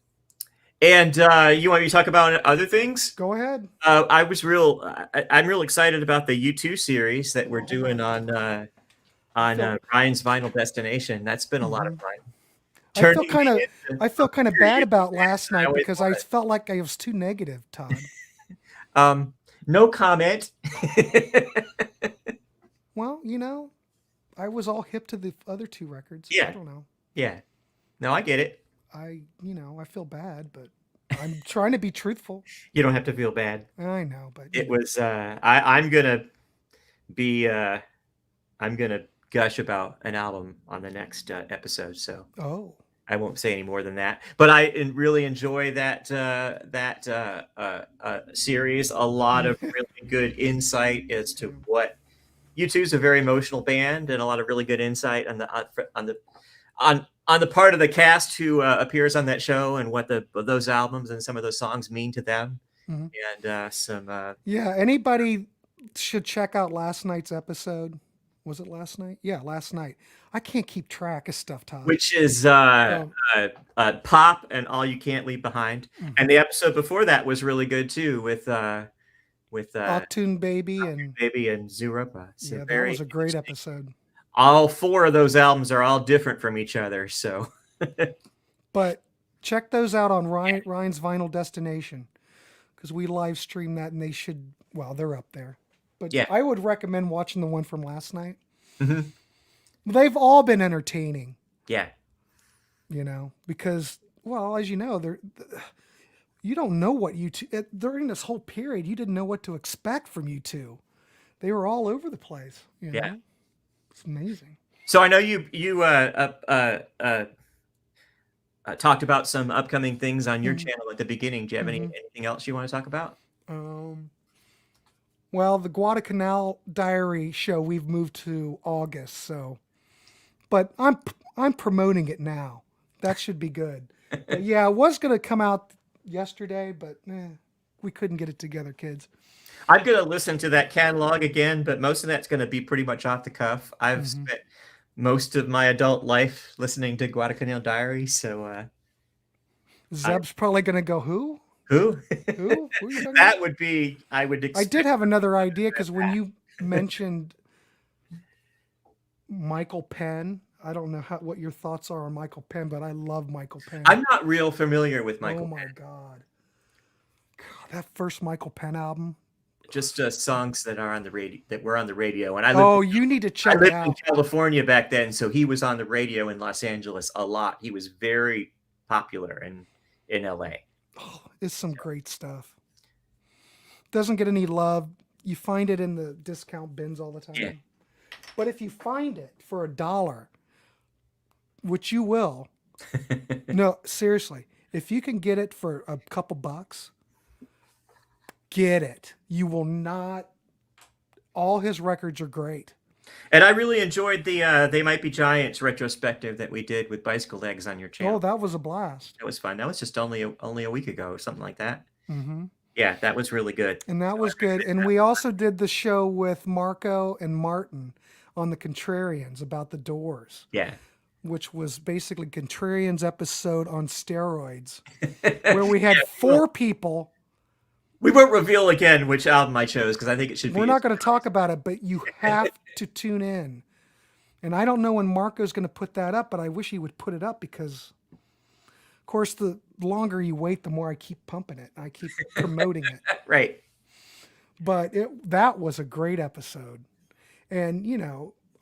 you want me to talk about other things? Go ahead. I'm real excited about the U2 series that we're doing on Ryan's Vinyl Destination. That's been a lot of fun. I feel kind of bad about last night because I felt like I was too negative, Todd. No comment. Well, I was all hip to the other two records. Yeah. I don't know. Yeah. No, I get it. I feel bad, but I'm trying to be truthful. You don't have to feel bad. I know, but it was. I'm gonna gush about an album on the next episode. So. Oh. I won't say any more than that, but I really enjoy that series. A lot of really good insight as to what U2 is a very emotional band, and a lot of really good insight on the part of the cast who appears on that show and what those albums and some of those songs mean to them. And some anybody should check out last night's episode. Was it last night? Yeah, last night. I can't keep track of stuff, Todd. Which is Pop and All You Can't Leave Behind. And the episode before that was really good too, with Octoon Baby and Zooropa. So yeah, that was a great episode. All four of those albums are all different from each other. So, but check those out on Ryan's Vinyl Destination, because we live stream that, and they're up there. But yeah. I would recommend watching the one from last night. They've all been entertaining. Yeah. Because, well, as you know, you don't know what U2, during this whole period, you didn't know what to expect from U2. They were all over the place. Yeah. It's amazing. So I know you talked about some upcoming things on your channel at the beginning. Do you have anything else you want to talk about? Well, the Guadalcanal Diary show, we've moved to August, but I'm promoting it now. That should be good. But yeah, it was going to come out yesterday, but we couldn't get it together, kids. I'm going to listen to that catalog again, but most of that's going to be pretty much off the cuff. I've spent most of my adult life listening to Guadalcanal Diary, so Zeb's probably going to go, who? Who? Who? That would be, I would expect. I did have another idea, because when you mentioned Michael Penn, I don't know what your thoughts are on Michael Penn, but I love Michael Penn. I'm not real familiar with Michael Oh my Penn. God. That first Michael Penn album. Just songs that are on the radio, that were on the radio. And You need to check I it lived out. in California back then, so he was on the radio in Los Angeles a lot. He was very popular in LA. Oh, it's some great stuff. Doesn't get any love. You find it in the discount bins all the time. Yeah. But if you find it for $1, which you will, no, seriously, if you can get it for a couple bucks, get it. You will not. All his records are great. And I really enjoyed the They Might Be Giants retrospective that we did with Bicycle Legs on your channel. Oh, that was a blast. That was fun. That was just only a week ago or something like that. Mm-hmm. Yeah, that was really good. And that was good. And we also did the show with Marco and Martin on the Contrarians about the Doors. Yeah. Which was basically Contrarians episode on steroids, where we had 4 people. We won't reveal again which album I chose because I think it should be. We're not going to talk about it, but you have to tune in. And I don't know when Marco's going to put that up, but I wish he would put it up because, of course, the longer you wait, the more I keep pumping it. I keep promoting it. Right. But that was a great episode. And,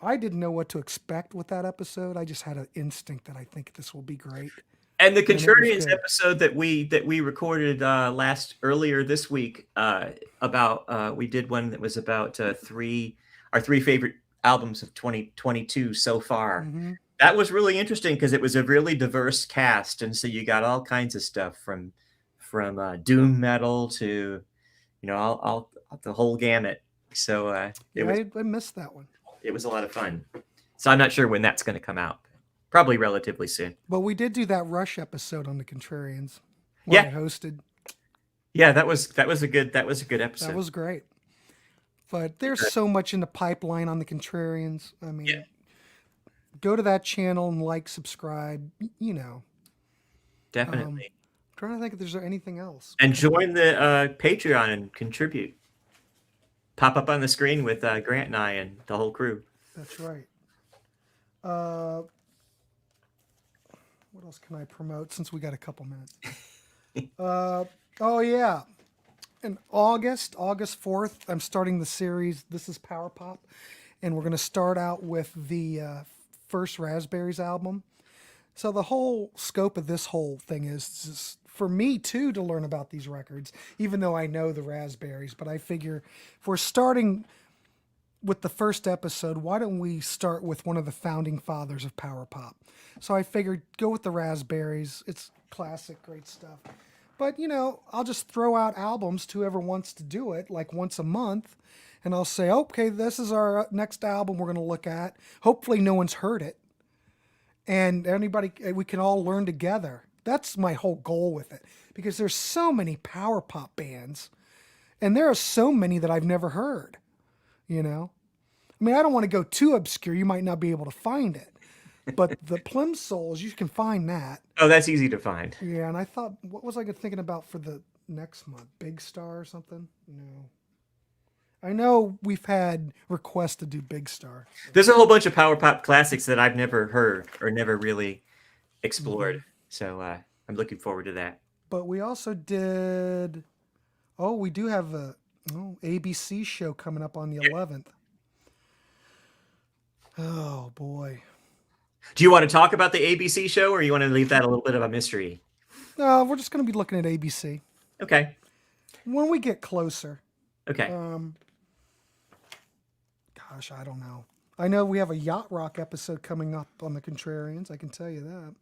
I didn't know what to expect with that episode. I just had an instinct that I think this will be great. And the Contrarians episode that we recorded earlier this week about we did one that was about our 3 favorite albums of 2022 so far. Mm-hmm. That was really interesting because it was a really diverse cast, and so you got all kinds of stuff from doom metal to all the whole gamut. So I missed that one. It was a lot of fun. So I'm not sure when that's going to come out. Probably relatively soon. But we did do that Rush episode on the Contrarians. I hosted. Yeah, that was a good episode. That was great. But there's so much in the pipeline on the Contrarians. I mean, go to that channel and subscribe. Definitely. I'm trying to think if there's anything else. And join the Patreon and contribute. Pop up on the screen with Grant and I and the whole crew. That's right. What else can I promote since we got a couple minutes? In August 4th, I'm starting the series. This is Power Pop. And we're going to start out with the first Raspberries album. So the whole scope of this whole thing is just for me, too, to learn about these records, even though I know the Raspberries. But I figure if we're starting with the first episode, why don't we start with one of the founding fathers of Power Pop? So I figured go with the Raspberries. It's classic, great stuff. But, I'll just throw out albums to whoever wants to do it, like once a month. And I'll say, okay, this is our next album we're going to look at. Hopefully no one's heard it. And we can all learn together. That's my whole goal with it. Because there's so many Power Pop bands. And there are so many that I've never heard. I mean, I don't want to go too obscure. You might not be able to find it. But the Plimsolls, you can find that. Oh, that's easy to find. Yeah, and I thought, what was I thinking about for the next month? Big Star or something? No. I know we've had requests to do Big Star. There's a whole bunch of Power Pop classics that I've never heard or never really explored. Mm-hmm. So I'm looking forward to that. But we also did... Oh, we do have a ABC show coming up on the 11th. Oh, boy. Do you want to talk about the ABC show, or you want to leave that a little bit of a mystery? No, we're just going to be looking at ABC. Okay. When we get closer. Okay. Gosh, I don't know. I know we have a Yacht Rock episode coming up on the Contrarians. I can tell you that.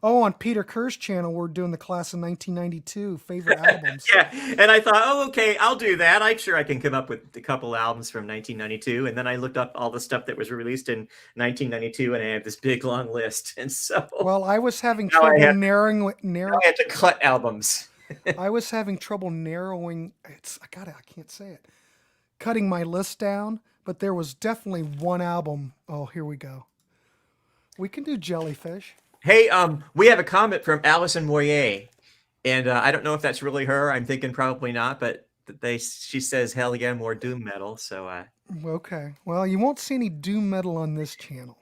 Oh, on Peter Kerr's channel, we're doing the class of 1992 favorite albums. Yeah, and I thought, okay, I'll do that. I'm sure I can come up with a couple albums from 1992. And then I looked up all the stuff that was released in 1992, and I have this big, long list. And so... Well, I was having trouble narrowing... I had to cut albums. I was having trouble narrowing... I can't say it. Cutting my list down, but there was definitely one album. Oh, here we go. We can do Jellyfish. Hey, we have a comment from Allison Moyer, and I don't know if that's really her. I'm thinking probably not, but she says, hell yeah, more doom metal. So okay. Well, you won't see any doom metal on this channel.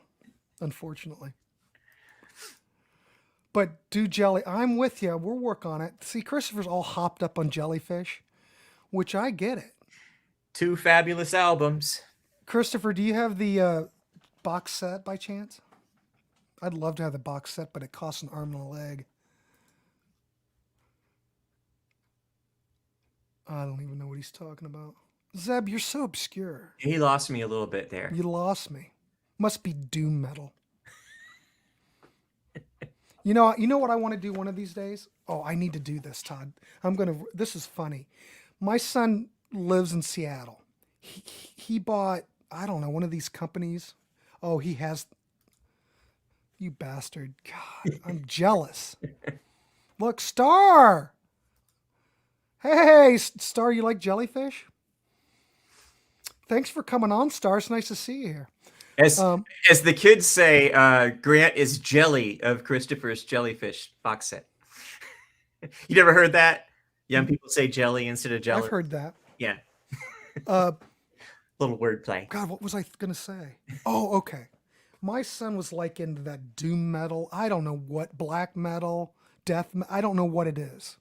unfortunately. But do jelly. I'm with you. We'll work on it. See, Christopher's all hopped up on jellyfish, which I get it. 2 fabulous albums. Christopher, do you have the box set by chance? I'd love to have the box set, but it costs an arm and a leg. I don't even know what he's talking about. Zeb, you're so obscure. He lost me a little bit there. You lost me. Must be doom metal. You know what I want to do one of these days? Oh, I need to do this, Todd. This is funny. My son lives in Seattle. He bought, I don't know, one of these companies. Oh, he has. You bastard. God, I'm jealous. Look, Star. Hey, Star, you like jellyfish? Thanks for coming on, Star. It's nice to see you here. As the kids say, Grant is jelly of Christopher's jellyfish box set. You never heard that? Young people say jelly instead of jelly. I've heard that. Yeah. Little wordplay. God, what was I going to say? Oh, okay. My son was like into that doom metal. I don't know what, black metal, I don't know what it is.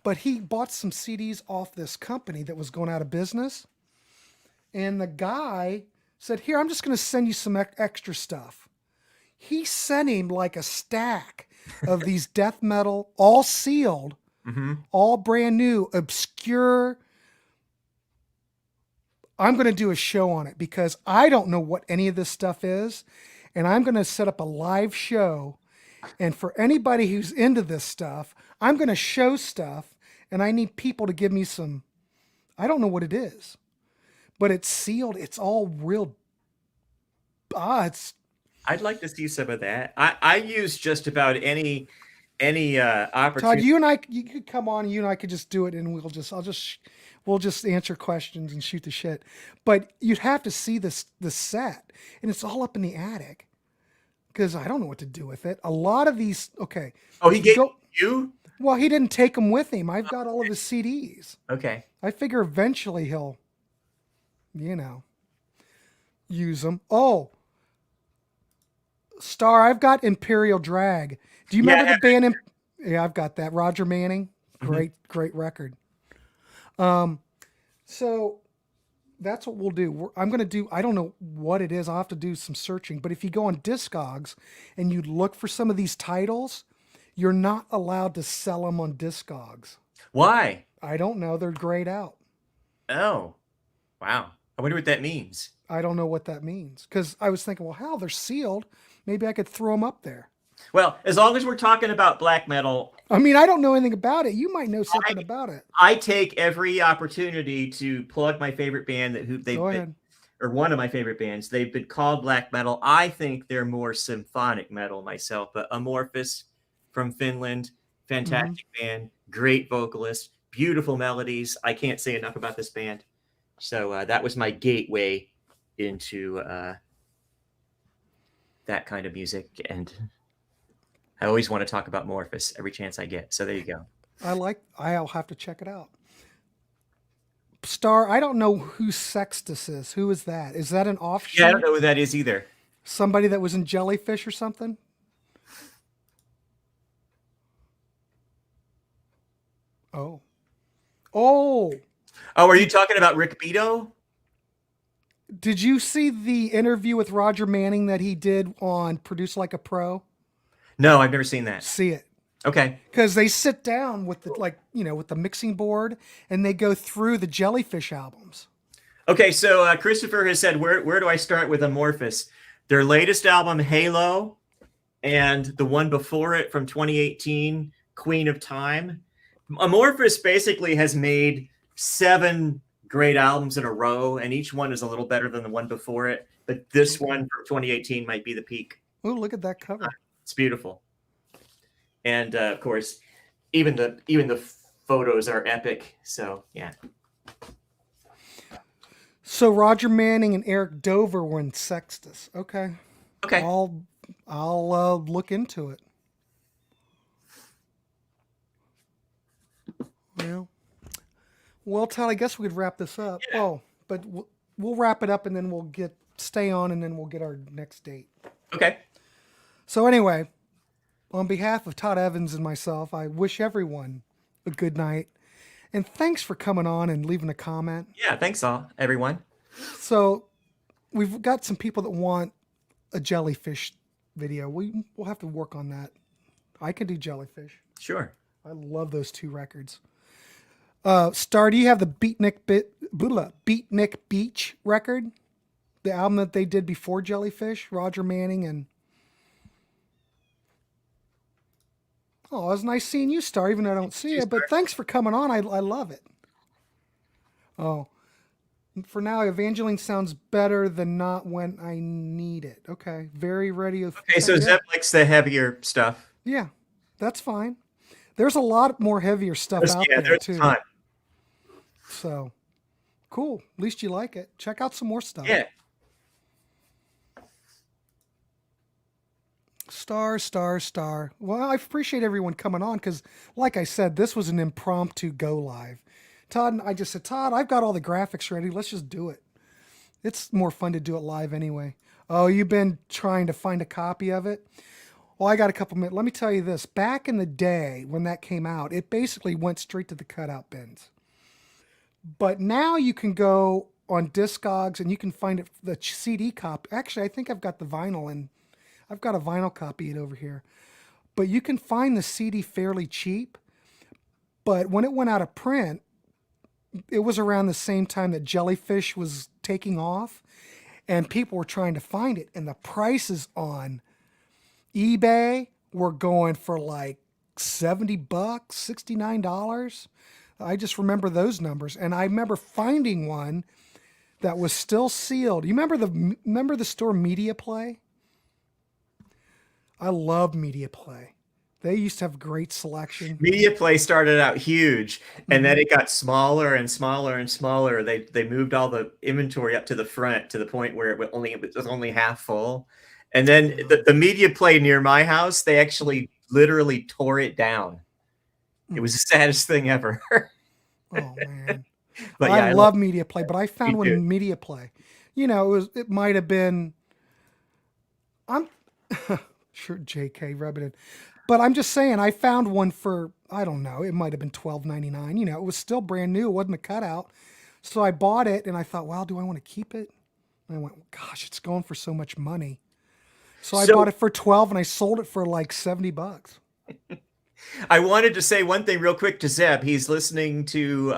But he bought some CDs off this company that was going out of business. And the guy said, here, I'm just going to send you some extra stuff. He sent him like a stack of these death metal, all sealed, all brand new, obscure. I'm going to do a show on it because I don't know what any of this stuff is. And I'm going to set up a live show. And for anybody who's into this stuff, I'm going to show stuff. And I need people to give me some, I don't know what it is. But it's sealed. It's all real. I'd like to see some of that. I use just about any opportunity. Todd, you could come on. You and I could just do it, and we'll just answer questions and shoot the shit. But you'd have to see the set, and it's all up in the attic because I don't know what to do with it. A lot of these. Okay. Oh, he gave you? Well, he didn't take them with him. I've got all of his CDs. Okay. I figure eventually he'll. Use them. Oh, Star, I've got Imperial Drag. Do you remember the band? Yeah, I've got that. Roger Manning. Great record. So that's what we'll do. I'm going to do, I don't know what it is. I'll have to do some searching. But if you go on Discogs and you look for some of these titles, you're not allowed to sell them on Discogs. Why? I don't know. They're grayed out. Oh, wow. I wonder what that means. I don't know what that means. Because I was thinking, well, hell, they're sealed. Maybe I could throw them up there. Well, as long as we're talking about black metal. I mean, I don't know anything about it. You might know something about it. I take every opportunity to plug my favorite band or one of my favorite bands. They've been called black metal. I think they're more symphonic metal myself, but Amorphous from Finland, fantastic band, great vocalist, beautiful melodies. I can't say enough about this band. So that was my gateway into that kind of music, and I always want to talk about Morphous every chance I get. So there you go. I'll have to check it out. Star, I don't know who Sextus is. Who is that? Is that an offshoot? Yeah, I don't know who that is either. Somebody that was in Jellyfish or something? Oh. Oh, are you talking about Rick Beato? Did you see the interview with Roger Manning that he did on Produce Like a Pro? No, I've never seen that. See it. Okay. Because they sit down with with the mixing board and they go through the Jellyfish albums. Okay, so Christopher has said, where do I start with Amorphous? Their latest album, Halo, and the one before it from 2018, Queen of Time. Amorphous basically has made 7 great albums in a row, and each one is a little better than the one before it. But this one from 2018 might be the peak. Oh, look at that cover. It's beautiful. And of course, even the photos are epic. So yeah. So Roger Manning and Eric Dover were in Sextus. Okay. Okay. I'll look into it. Well, Todd, I guess we could wrap this up. Yeah. Oh, but we'll wrap it up and then stay on and then we'll get our next date. Okay. So anyway, on behalf of Todd Evans and myself, I wish everyone a good night. And thanks for coming on and leaving a comment. Yeah. Thanks, all everyone. So we've got some people that want a jellyfish video. We'll have to work on that. I can do jellyfish. Sure. I love those two records. Star, do you have the Beatnik Beach record? The album that they did before Jellyfish, Roger Manning and... Oh, it was nice seeing you, Star, even though I don't see it. But thanks for coming on. I love it. Oh, for now, Evangeline sounds better than not when I need it. Okay, very ready. Okay, so Zeb likes the heavier stuff. Yeah, that's fine. There's a lot more heavier stuff out there too. Ton. So, cool. At least you like it. Check out some more stuff. Yeah. Star. Well, I appreciate everyone coming on because, like I said, this was an impromptu go live. Todd, I just said, Todd, I've got all the graphics ready. Let's just do it. It's more fun to do it live anyway. Oh, you've been trying to find a copy of it? Well, I got a couple minutes. Let me tell you this. Back in the day when that came out, it basically went straight to the cutout bins. But now you can go on Discogs and you can find it, the CD copy. Actually, I think I've got the vinyl and I've got a vinyl copy over here. But you can find the CD fairly cheap. But when it went out of print, it was around the same time that Jellyfish was taking off. And people were trying to find it. And the prices on eBay were going for like $70, $69. I just remember those numbers. And I remember finding one that was still sealed. You remember the store Media Play? I love Media Play. They used to have great selection. Media Play started out huge, and then it got smaller and smaller and smaller. They moved all the inventory up to the front to the point where it was only half full. And then the Media Play near my house, they actually literally tore it down. It was the saddest thing ever. Oh man. But I love Media Play, but I found one in Media Play. You know, it might have been sure JK rubbing it. But I'm just saying I found one for, I don't know, it might have been $12.99. You know, it was still brand new, it wasn't a cutout. So I bought it and I thought, well, do I want to keep it? And I went, gosh, it's going for so much money. So I bought it for $12 and I sold it for like $70. I wanted to say one thing real quick to Zeb. He's listening to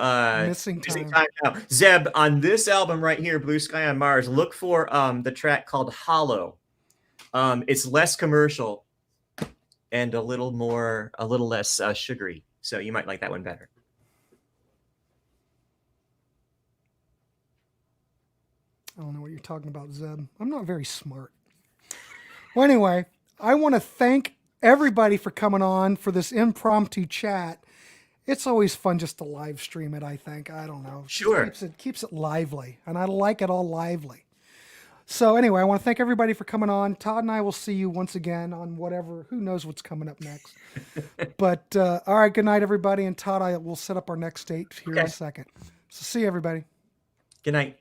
Missing Time now. Zeb, on this album right here, Blue Sky on Mars, look for the track called Hollow. It's less commercial and a little less sugary. So you might like that one better. I don't know what you're talking about, Zeb. I'm not very smart. Well, anyway, I want to thank everybody for coming on for this impromptu chat. It's always fun just to live stream it, I think. I don't know. Sure. Keeps it lively, and I like it all lively. So anyway, I want to thank everybody for coming on. Todd and I will see you once again on whatever, who knows what's coming up next. But all right, good night, everybody. And Todd, I will set up our next date here in a second. So see you, everybody. Good night.